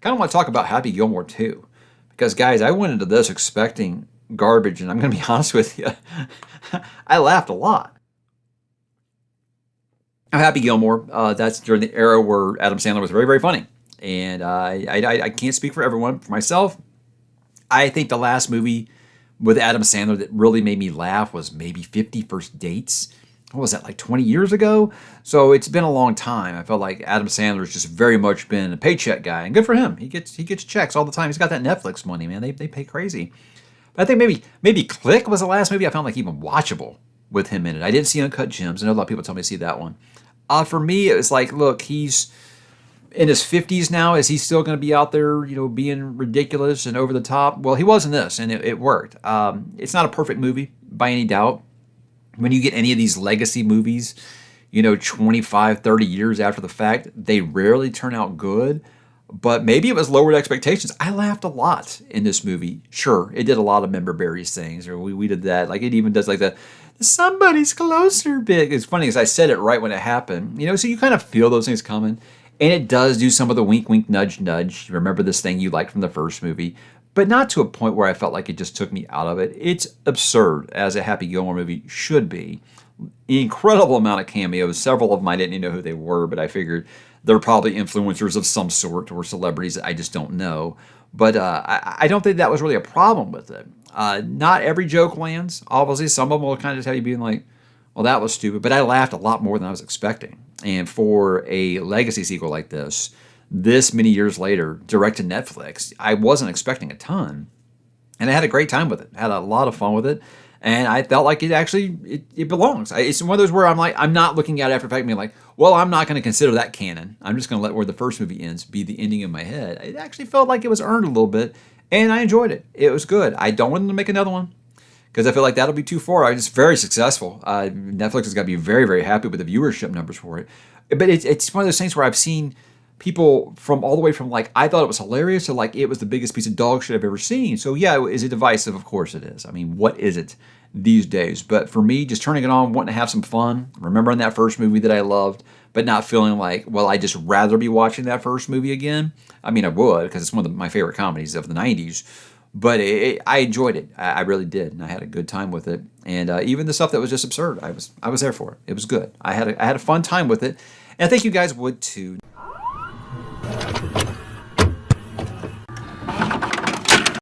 kind of want to talk about Happy Gilmore too. Because, guys, I went into this expecting garbage, and I'm going to be honest with you. I laughed a lot. Now, Happy Gilmore, that's during the era where Adam Sandler was very, very funny. And I can't speak for everyone. For myself, I think the last movie with Adam Sandler that really made me laugh was maybe 50 First Dates. What was that, like 20 years ago? So it's been a long time. I felt like Adam Sandler's just very much been a paycheck guy, and good for him. He gets checks all the time. He's got that Netflix money, man. They pay crazy. But I think maybe Click was the last movie I found like even watchable with him in it. I didn't see Uncut Gems. I know a lot of people tell me to see that one. For me, it was like, look, he's in his 50s now. Is he still going to be out there, being ridiculous and over the top? Well, he was in this, and it worked. It's not a perfect movie by any doubt. When you get any of these legacy movies, 25, 30 years after the fact, they rarely turn out good. But maybe it was lowered expectations. I laughed a lot in this movie. Sure, it did a lot of member berries things, or we did that. Like it even does like the somebody's closer bit. It's funny because I said it right when it happened. So you kind of feel those things coming. And it does do some of the wink, wink, nudge, nudge. Remember this thing you liked from the first movie. But not to a point where I felt like it just took me out of it. It's absurd, as a Happy Gilmore movie should be. Incredible amount of cameos. Several of them I didn't even know who they were, but I figured they're probably influencers of some sort or celebrities that I just don't know. But I don't think that was really a problem with it. Not every joke lands. Obviously, some of them will kind of just have you being like, well, that was stupid. But I laughed a lot more than I was expecting. And for a legacy sequel like this many years later, direct to Netflix, I wasn't expecting a ton. And I had a great time with it. Had a lot of fun with it. And I felt like it belongs. It's one of those where I'm not looking at it after the fact and being like, well, I'm not going to consider that canon. I'm just going to let where the first movie ends be the ending in my head. It actually felt like it was earned a little bit. And I enjoyed it. It was good. I don't want them to make another one, because I feel like that'll be too far. It's very successful. Netflix has got to be very, very happy with the viewership numbers for it. But it's one of those things where I've seen people from all the way from like, I thought it was hilarious to like, it was the biggest piece of dog shit I've ever seen. So yeah, is it divisive? Of course it is. I mean, what is it these days? But for me, just turning it on, wanting to have some fun, remembering that first movie that I loved, but not feeling like, well, I just rather be watching that first movie again. I mean, I would, because it's one of my favorite comedies of the 90s. But I enjoyed it. I really did, and I had a good time with it. And even the stuff that was just absurd, I was there for it. It was good. I had a fun time with it, and I think you guys would too.